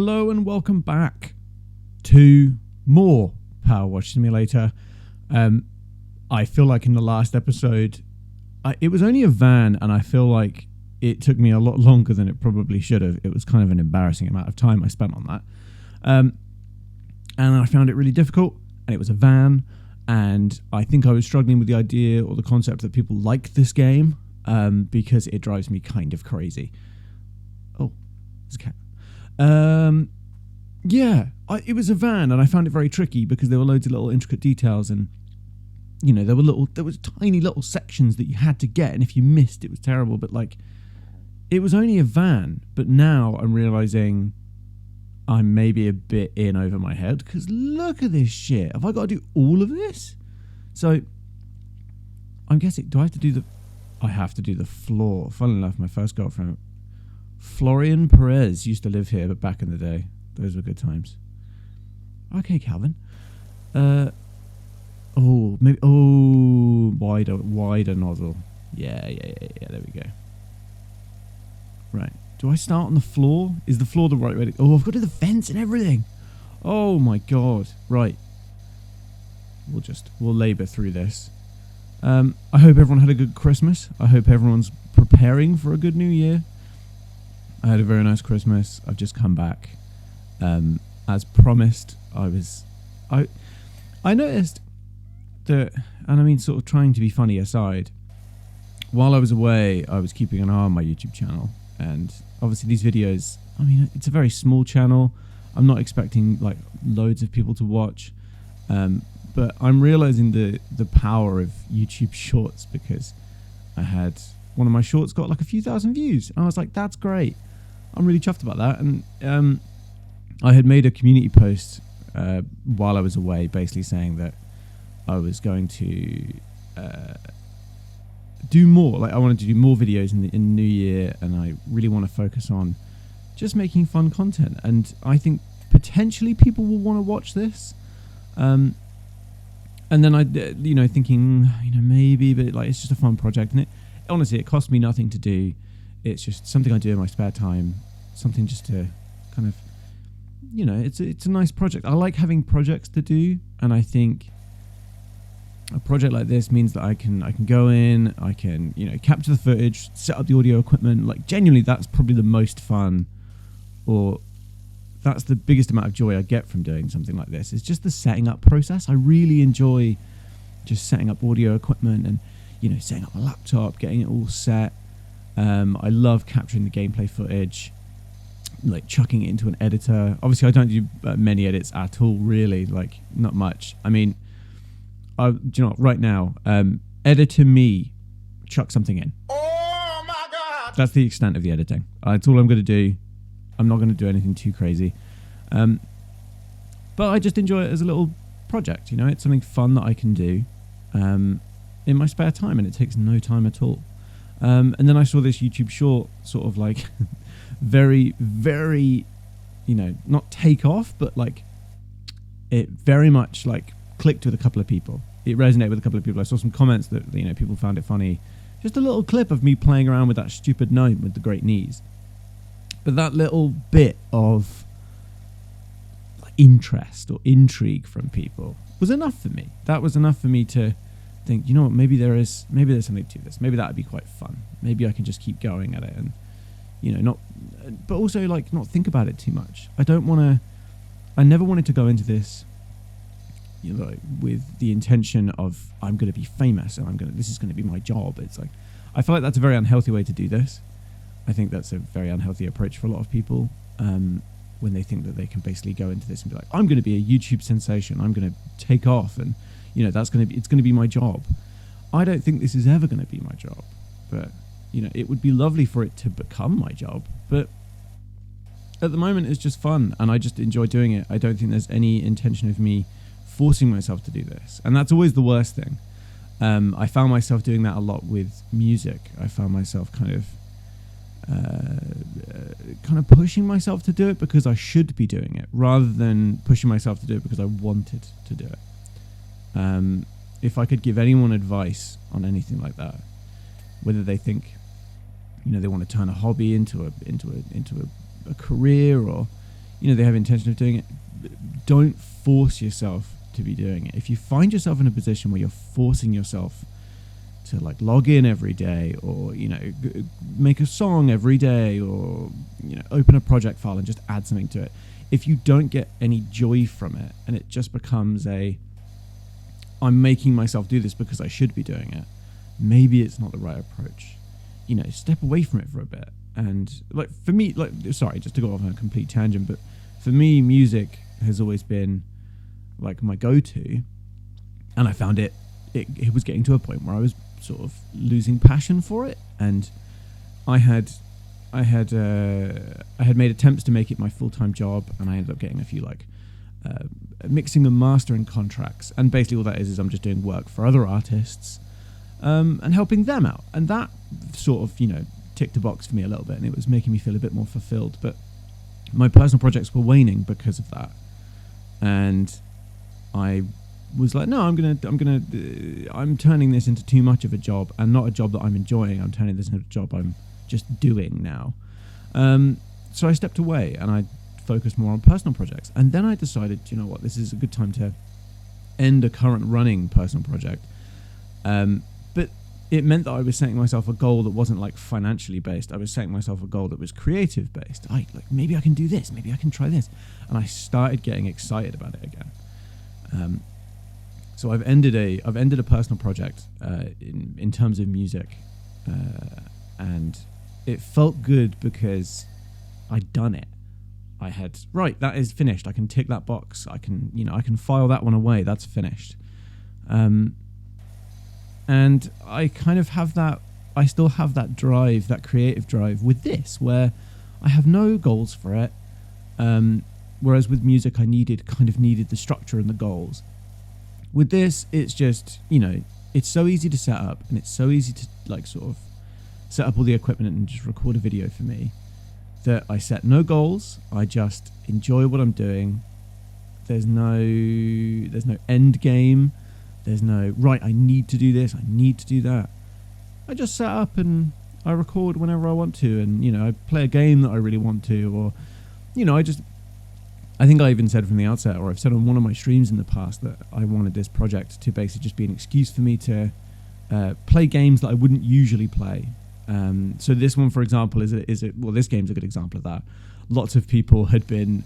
Hello and welcome back to more PowerWash Simulator. I feel like in the last episode, it was only a van, and I feel like it took me a lot longer than it probably should have. It was kind of an embarrassing amount of time I spent on that. And I found it really difficult, and it was a van, and I think I was struggling with the idea or the concept that people like this game because it drives me kind of crazy. Oh, there's a cat. It was a van, and I found it very tricky because there were loads of little intricate details, and you know, there was tiny little sections that you had to get, and if you missed, it was terrible. But like, it was only a van. But now I'm realizing I'm maybe a bit in over my head because look at this shit. Have I got to do all of this? So I'm guessing, do I have to do I have to do the floor. Funnily enough, my first girlfriend, Florian Perez, used to live here, but back in the day. Those were good times. Okay, Calvin. Wider nozzle. Yeah, there we go. Right. Do I start on the floor? Is the floor the right way to... Oh, I've got to do the vents and everything. Oh my god. Right. We'll labour through this. I hope everyone had a good Christmas. I hope everyone's preparing for a good New Year. I had a very nice Christmas. I've just come back. As promised, I noticed that, and I mean sort of trying to be funny aside, while I was away, I was keeping an eye on my YouTube channel. And obviously these videos, I mean, it's a very small channel. I'm not expecting like loads of people to watch. But I'm realizing the power of YouTube Shorts because I had one of my shorts got like a few thousand views. And I was like, that's great. I'm really chuffed about that. And I had made a community post while I was away, basically saying that I was going to do more. Like, I wanted to do more videos in the new year, and I really want to focus on just making fun content. And I think potentially people will want to watch this. And then I, thinking, maybe, but like it's just a fun project, and honestly, it cost me nothing to do. It's just something I do in my spare time, something just to kind of, it's a nice project. I like having projects to do, and I think a project like this means that I can go in, I can, capture the footage, set up the audio equipment. Like, genuinely, that's probably the most fun, or that's the biggest amount of joy I get from doing something like this. It's just the setting up process. I really enjoy just setting up audio equipment and, setting up a laptop, getting it all set. I love capturing the gameplay footage, like chucking it into an editor. Obviously, I don't do many edits at all, really, like not much. I mean, right now, editor me, chuck something in. Oh my God! That's the extent of the editing. That's all I'm going to do. I'm not going to do anything too crazy. But I just enjoy it as a little project, It's something fun that I can do in my spare time, and it takes no time at all. And then I saw this YouTube short sort of like very, very, not take off, but like it very much like clicked with a couple of people. It resonated with a couple of people. I saw some comments that, people found it funny. Just a little clip of me playing around with that stupid gnome with the great knees. But that little bit of interest or intrigue from people was enough for me. That was enough for me to think, what, maybe there's something to this. Maybe that would be quite fun. Maybe I can just keep going at it and, but also like not think about it too much. I never wanted to go into this, with the intention of I'm going to be famous and this is going to be my job. It's like, I feel like that's a very unhealthy way to do this. I think that's a very unhealthy approach for a lot of people when they think that they can basically go into this and be like, I'm going to be a YouTube sensation. I'm going to take off, and it's going to be my job. I don't think this is ever going to be my job, but it would be lovely for it to become my job. But at the moment, it's just fun, and I just enjoy doing it. I don't think there's any intention of me forcing myself to do this, and that's always the worst thing. I found myself doing that a lot with music. I found myself kind of pushing myself to do it because I should be doing it, rather than pushing myself to do it because I wanted to do it. If I could give anyone advice on anything like that, whether they think, they want to turn a hobby into a career, or they have intention of doing it, don't force yourself to be doing it. If you find yourself in a position where you're forcing yourself to like log in every day, or make a song every day, or open a project file and just add something to it, if you don't get any joy from it and it just becomes I'm making myself do this because I should be doing it, maybe it's not the right approach. Step away from it for a bit. And like for me, sorry, just to go off on a complete tangent, but for me, music has always been like my go-to, and I found it was getting to a point where I was sort of losing passion for it, and I had made attempts to make it my full-time job, and I ended up getting a few mixing and mastering contracts, and basically all that is I'm just doing work for other artists and helping them out, and that sort of ticked a box for me a little bit, and it was making me feel a bit more fulfilled. But my personal projects were waning because of that, and I was like, no, I'm turning this into too much of a job, and not a job that I'm enjoying. I'm turning this into a job I'm just doing now. So I stepped away and I focused more on personal projects. And then I decided, this is a good time to end a current running personal project. But it meant that I was setting myself a goal that wasn't like financially based. I was setting myself a goal that was creative based. Maybe I can do this. Maybe I can try this. And I started getting excited about it again. So I've ended a personal project in terms of music, and it felt good because I'd done it. I had, right, that is finished. I can tick that box. I can file that one away. That's finished. And I kind of have that. I still have that drive, that creative drive with this, where I have no goals for it. Whereas with music, I needed the structure and the goals. With this, it's just, it's so easy to set up, and it's so easy to sort of set up all the equipment and just record a video for me, that I set no goals. I just enjoy what I'm doing. There's no end game. There's no, right, I need to do this, I need to do that. I just set up and I record whenever I want to, and I play a game that I really want to, or I think I even said from the outset, or I've said on one of my streams in the past, that I wanted this project to basically just be an excuse for me to play games that I wouldn't usually play. So this one, for example, this game's a good example of that. Lots of people had been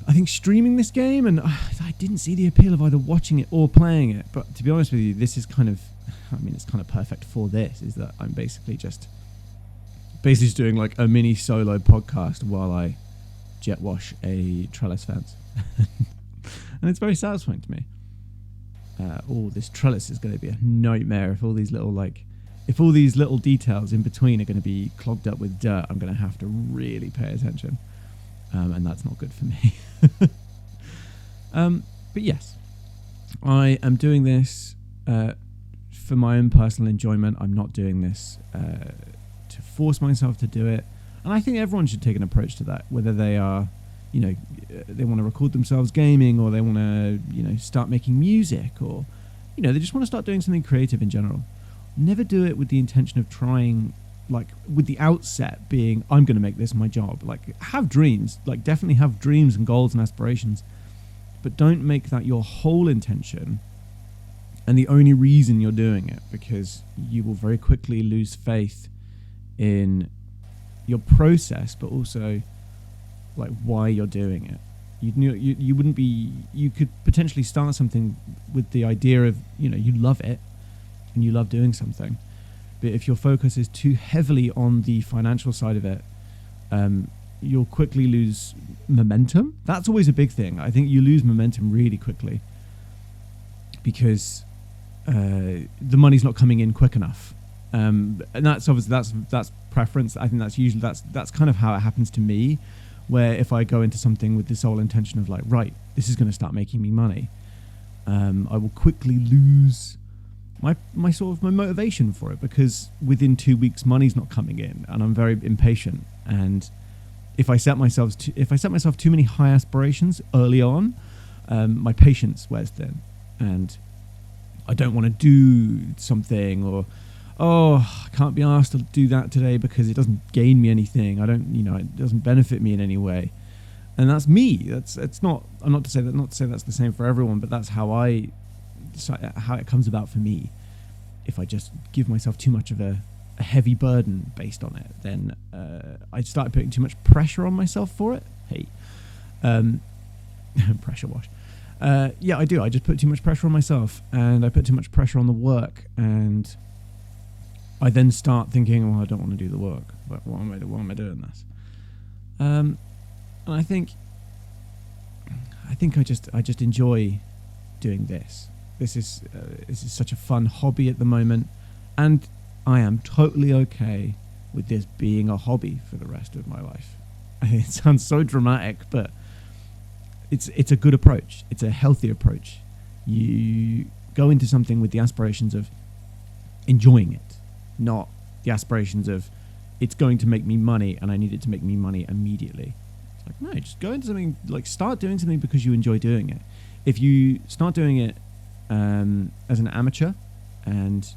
I think streaming this game, and I didn't see the appeal of either watching it or playing it. But to be honest with you, this is it's kind of perfect for this, is that I'm basically just doing like a mini solo podcast while I jet wash a trellis fence. And it's very satisfying to me. This trellis is going to be a nightmare if all these little details in between are going to be clogged up with dirt. I'm going to have to really pay attention, and that's not good for me. But yes, I am doing this for my own personal enjoyment. I'm not doing this to force myself to do it, and I think everyone should take an approach to that, whether they are they want to record themselves gaming, or they want to start making music, or they just want to start doing something creative in general. Never do it with the intention of trying, with the outset being, I'm going to make this my job. Have dreams, definitely have dreams and goals and aspirations, but don't make that your whole intention and the only reason you're doing it, because you will very quickly lose faith in your process, but also why you're doing it. You wouldn't be. You could potentially start something with the idea of you love it and you love doing something, but if your focus is too heavily on the financial side of it, you'll quickly lose momentum. That's always a big thing. I think you lose momentum really quickly because the money's not coming in quick enough. And that's obviously that's preference. I think that's kind of how it happens to me, where if I go into something with the sole intention of right, this is going to start making me money, I will quickly lose my motivation for it, because within 2 weeks money's not coming in, and I'm very impatient. And if I set myself too many high aspirations early on, my patience wears thin, and I don't want to do something, or oh, I can't be asked to do that today because it doesn't gain me anything. It doesn't benefit me in any way. And that's me. It's not. I'm not to say that's the same for everyone, but that's how it comes about for me. If I just give myself too much of a heavy burden based on it, then I start putting too much pressure on myself for it. Pressure wash. I do. I just put too much pressure on myself, and I put too much pressure on the work, and I then start thinking, well, I don't want to do the work. But why am I doing this? And I think I just enjoy doing this. This is such a fun hobby at the moment, and I am totally okay with this being a hobby for the rest of my life. It sounds so dramatic, but it's a good approach. It's a healthy approach. You go into something with the aspirations of enjoying it, not the aspirations of it's going to make me money and I need it to make me money immediately. It's like, no, just go into something, start doing something because you enjoy doing it. If you start doing it as an amateur and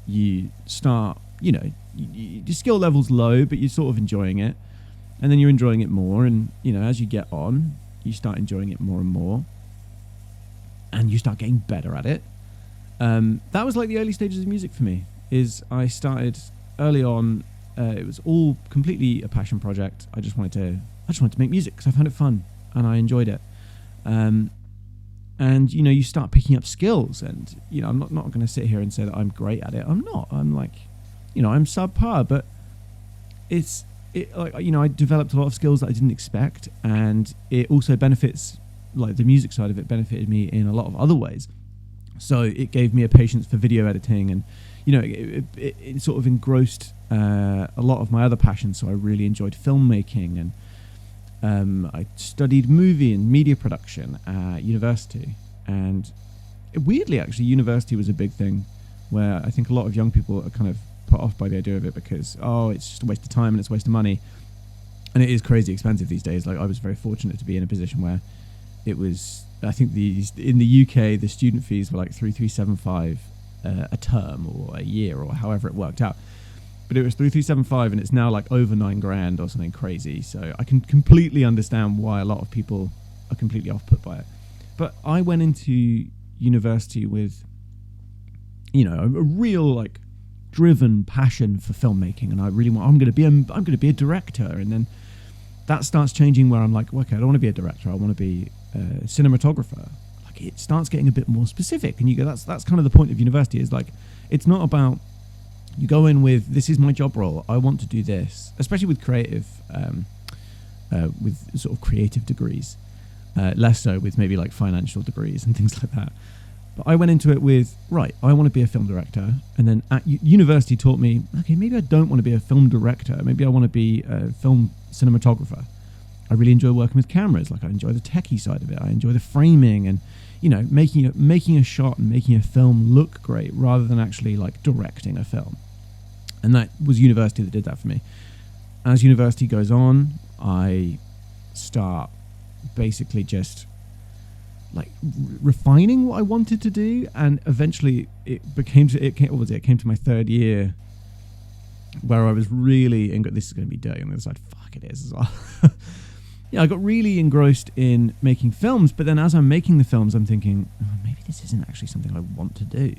you start, your skill level's low, but you're sort of enjoying it, and then you're enjoying it more, and, as you get on, you start enjoying it more and more, and you start getting better at it. That was like the early stages of music for me. Is I started early on. It was all completely a passion project. I just wanted to make music because I found it fun and I enjoyed it. And you start picking up skills, and I'm not going to sit here and say that I'm great at it. I'm not. I'm like, I'm subpar, but I developed a lot of skills that I didn't expect, and it also benefits, like the music side of it benefited me in a lot of other ways. So it gave me a patience for video editing, and it sort of engrossed a lot of my other passions. So I really enjoyed filmmaking, and I studied movie and media production at university. And weirdly, actually, university was a big thing where I think a lot of young people are kind of put off by the idea of it because, it's just a waste of time and it's a waste of money. And it is crazy expensive these days. Like, I was very fortunate to be in a position where it was, I think in the UK, the student fees were like 3,375 a term or a year or however it worked out. But it was 3,375 and it's now like over $9,000 or something crazy. So I can completely understand why a lot of people are completely off put by it. But I went into university with, a real driven passion for filmmaking, and I really I'm going to be a director. And then that starts changing where I'm like, okay, I don't want to be a director. I want to be a cinematographer. Like, it starts getting a bit more specific, and you go, that's kind of the point of university. Is like, it's not about, you go in with, this is my job role, I want to do this, especially with creative, with sort of creative degrees, less so with maybe like financial degrees and things like that. But I went into it with, right, I want to be a film director. And then at university taught me, okay, maybe I don't want to be a film director. Maybe I want to be a film cinematographer. I really enjoy working with cameras. Like, I enjoy the techie side of it. I enjoy the framing and, making a shot and making a film look great rather than actually like directing a film. And that was university that did that for me. As university goes on, I start basically just like refining what I wanted to do, and eventually it came to my third year where I was really this is going to be dirty on the other side. Fuck, it is as well. I got really engrossed in making films, but then as I'm making the films, I'm thinking, maybe this isn't actually something I want to do.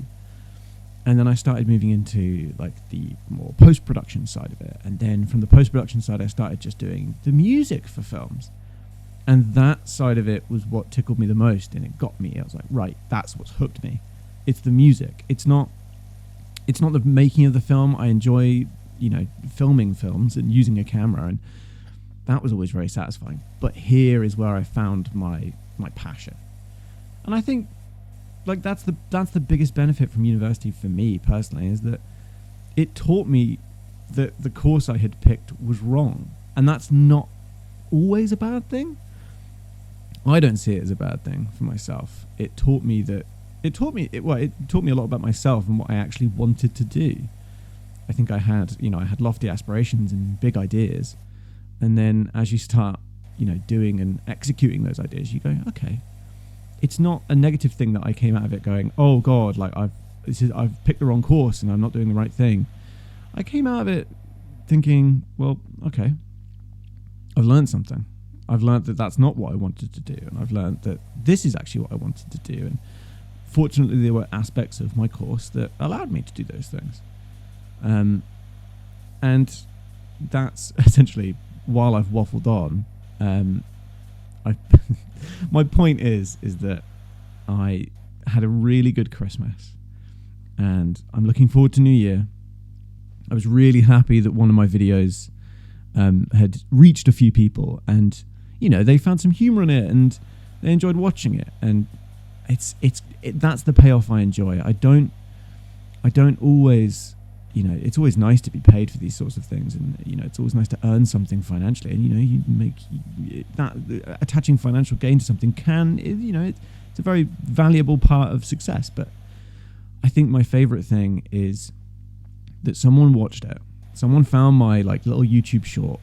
And then I started moving into like the more post-production side of it, and then from the post-production side, I started just doing the music for films. And that side of it was what tickled me the most, and it got me. I was like, right, that's what's hooked me. It's the music. It's not the making of the film. I enjoy, filming films and using a camera, and that was always very satisfying. But here is where I found my passion. And I think like that's the biggest benefit from university for me personally, is that it taught me that the course I had picked was wrong. And that's not always a bad thing. I don't see it as a bad thing for myself. It taught me a lot about myself and what I actually wanted to do. I think I had lofty aspirations and big ideas. And then as you start, doing and executing those ideas, you go, okay, it's not a negative thing that I came out of it going, oh God, like I've picked the wrong course and I'm not doing the right thing. I came out of it thinking, well, okay, I've learned something. I've learned that that's not what I wanted to do, and I've learned that this is actually what I wanted to do. And fortunately, there were aspects of my course that allowed me to do those things. And that's essentially, while I've waffled on, my point is that I had a really good Christmas, and I'm looking forward to New Year. I was really happy that one of my videos had reached a few people, and they found some humor in it, and they enjoyed watching it. And that's the payoff I enjoy. I don't always, it's always nice to be paid for these sorts of things, and it's always nice to earn something financially, and you make that attaching financial gain to something it's a very valuable part of success. But I think my favorite thing is that someone watched it. Someone found my little YouTube short.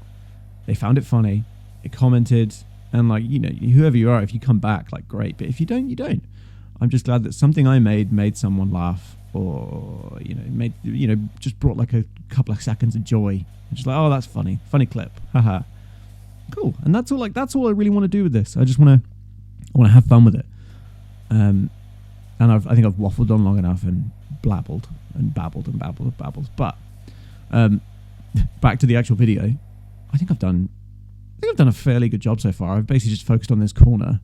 They found it funny. They commented, and whoever you are, if you come back, great. But if you don't, you don't. I'm just glad that something I made someone laugh, or just brought a couple of seconds of joy. Just oh, that's funny clip, haha, cool. And that's all. That's all I really want to do with this. I just want to have fun with it. And I think I've waffled on long enough and babbled. But back to the actual video. I think I've done a fairly good job so far. I've basically just focused on this corner.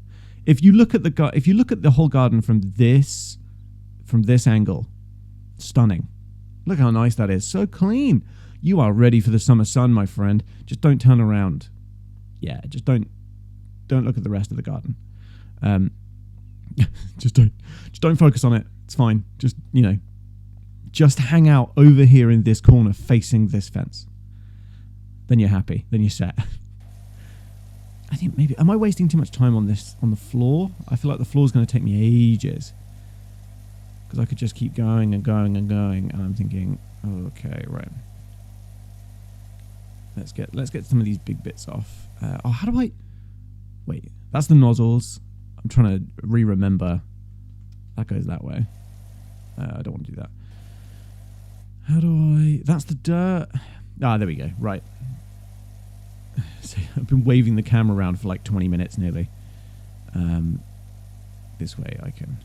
If you look at the whole garden from this angle, stunning. Look how nice that is. So clean. You are ready for the summer sun, my friend. Just don't turn around. Yeah, just don't look at the rest of the garden. Just don't focus on it. It's fine. Just hang out over here in this corner facing this fence. Then you're happy. Then you're set. I think maybe, am I wasting too much time on the floor? I feel like the floor is going to take me ages, because I could just keep going and going and going, and I'm thinking, okay, right. Let's get some of these big bits off. How do I? Wait, that's the nozzles. I'm trying to remember. That goes that way. I don't want to do that. How do I? That's the dirt. There we go. Right. So I've been waving the camera around for 20 minutes nearly. This way I can.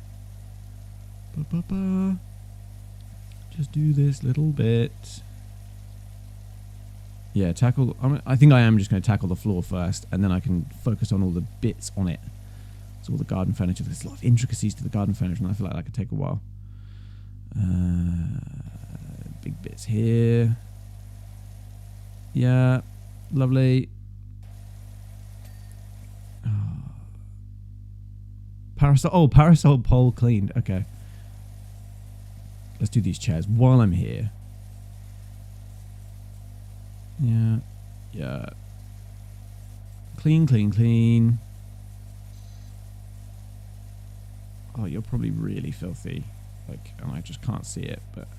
Just do this little bit. Yeah, tackle. I think I am just going to tackle the floor first, and then I can focus on all the bits on it. So all the garden furniture. There's a lot of intricacies to the garden furniture, and I feel like that could take a while. Big bits here. Yeah, lovely. Parasol pole cleaned. Okay. Let's do these chairs while I'm here. Yeah. Clean. Oh, you're probably really filthy. And I just can't see it, but...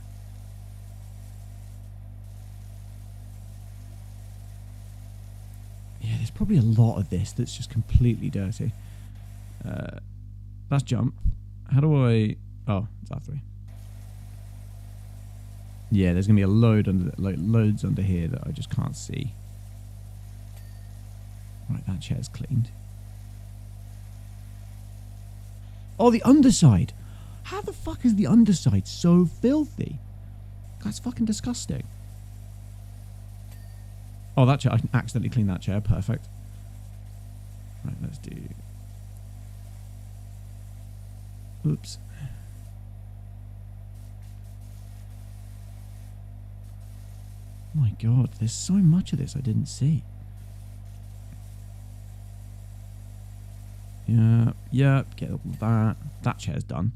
Yeah, there's probably a lot of this that's just completely dirty. That's jump. How do I... Oh, it's R3. Yeah, there's going to be a loads under here that I just can't see. Right, that chair's cleaned. Oh, the underside. How the fuck is the underside so filthy? That's fucking disgusting. Oh, that chair. I can accidentally clean that chair. Perfect. Right, let's do... Oops. My God, there's so much of this I didn't see. Yeah, get all that. That chair's done.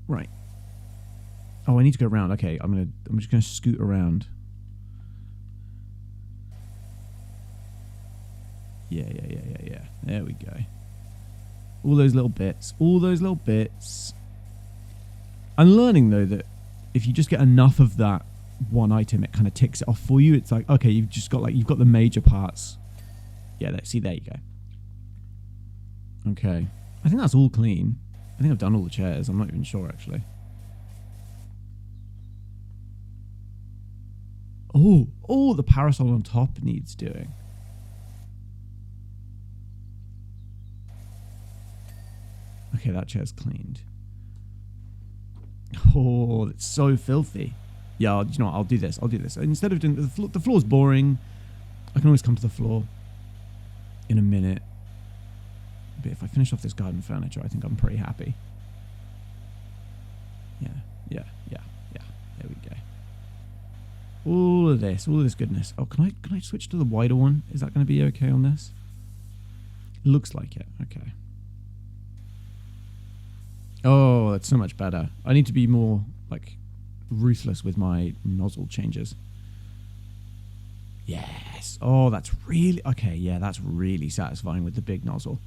Right. Oh, I need to go around. Okay, I'm just gonna scoot around. Yeah. There we go. All those little bits. I'm learning though that if you just get enough of that one item, it kind of ticks it off for you. It's like, okay, you've got the major parts. Yeah, there you go. Okay, I think that's all clean. think I've done all the chairs. I'm not even sure, actually. Oh, the parasol on top needs doing. Okay, that chair's cleaned. Oh, it's so filthy. Yeah, you know what? I'll do this. Instead of doing the floor's boring. I can always come to the floor in a minute. But if I finish off this garden furniture, I think I'm pretty happy. Yeah. There we go. All of this goodness. Oh, can I switch to the wider one? Is that going to be okay on this? Looks like it. Okay. Oh, that's so much better. I need to be more like ruthless with my nozzle changes. Yes. Oh, that's really okay. Yeah, that's really satisfying with the big nozzle.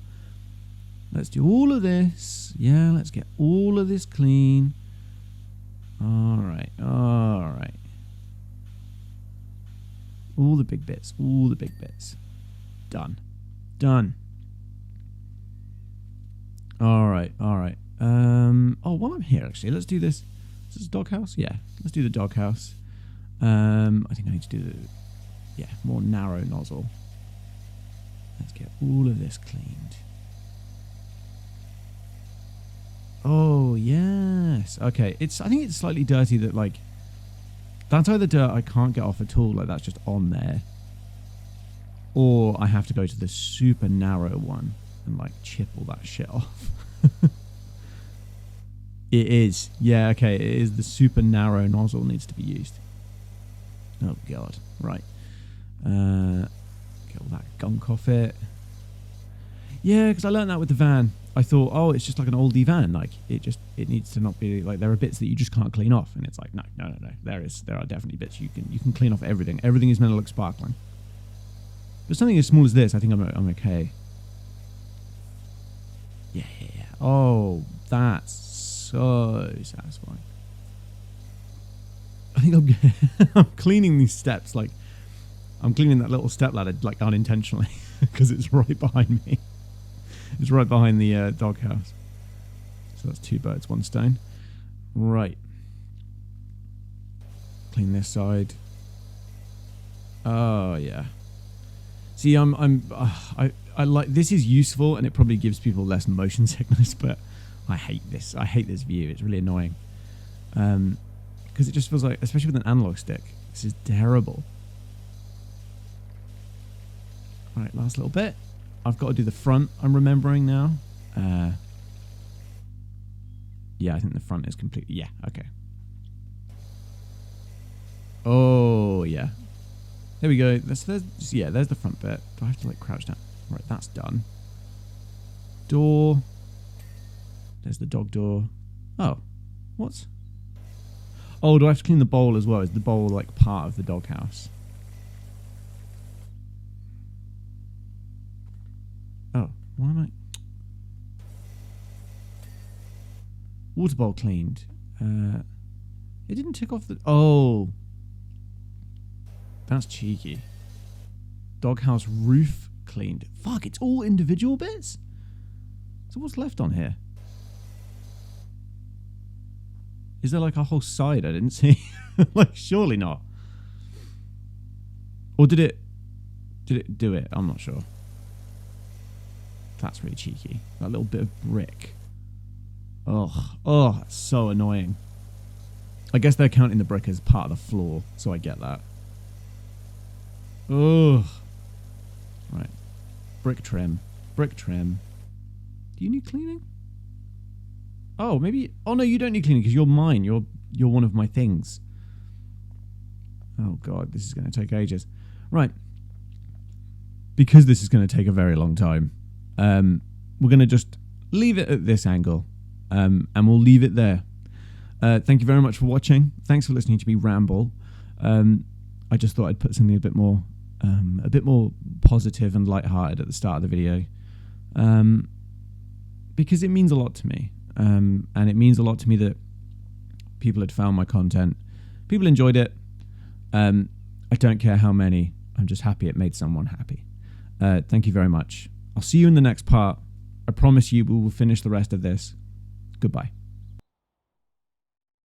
Let's do all of this. Yeah, let's get all of this clean. All right. All the big bits. Done. All right. While I'm here, actually, let's do this. Is this a doghouse? Yeah, let's do the doghouse. I think I need to do the more narrow nozzle. Let's get all of this cleaned. Oh yes. Okay. I think it's slightly dirty. That like that's either dirt I can't get off at all. Like that's just on there, or I have to go to the super narrow one and like chip all that shit off. It is. Yeah, okay, it is the super narrow nozzle needs to be used. Oh, God. Right. Get all that gunk off it. Yeah, because I learned that with the van. I thought, oh, it's just like an oldie van. Like, it needs to not be, like, there are bits that you just can't clean off. And it's like, no. There are definitely bits you can clean off everything. Everything is meant to look sparkling. But something as small as this, I think I'm okay. Yeah. Oh, that's so satisfying. I think I'm cleaning these steps, like I'm cleaning that little step ladder like unintentionally because it's right behind me. It's right behind the doghouse. So that's 2 birds, 1 stone. Right. Clean this side. Oh yeah. See, I like this is useful and it probably gives people less motion sickness, but I hate this. I hate this view. It's really annoying. Because it just feels like, especially with an analog stick, this is terrible. All right, last little bit. I've got to do the front, I'm remembering now. Yeah, I think the front is completely, yeah, okay. Oh, yeah. There we go. There's the front bit. Do I have to like crouch down? Right, that's done. Door. There's the dog door. Oh, what? Oh, do I have to clean the bowl as well? Is the bowl like part of the doghouse? Oh, why am I? Water bowl cleaned. It didn't tick off the... Oh. That's cheeky. Doghouse roof cleaned. Fuck, it's all individual bits? So what's left on here? Is there like a whole side I didn't see? Like, surely not. Or did it do it? I'm not sure. That's really cheeky. That little bit of brick. Oh, that's so annoying. I guess they're counting the brick as part of the floor, so I get that. Ugh. Right. Brick trim. Do you need cleaning? Oh, maybe... Oh, no, you don't need cleaning because you're mine. You're one of my things. Oh, God, this is going to take ages. Right. Because this is going to take a very long time, we're going to just leave it at this angle, and we'll leave it there. Thank you very much for watching. Thanks for listening to me ramble. I just thought I'd put something a bit more positive and lighthearted at the start of the video, because it means a lot to me, and it means a lot to me that people had found my content. People enjoyed it. I don't care how many. I'm just happy it made someone happy. Thank you very much. I'll see you in the next part. I promise you we will finish the rest of this. Goodbye.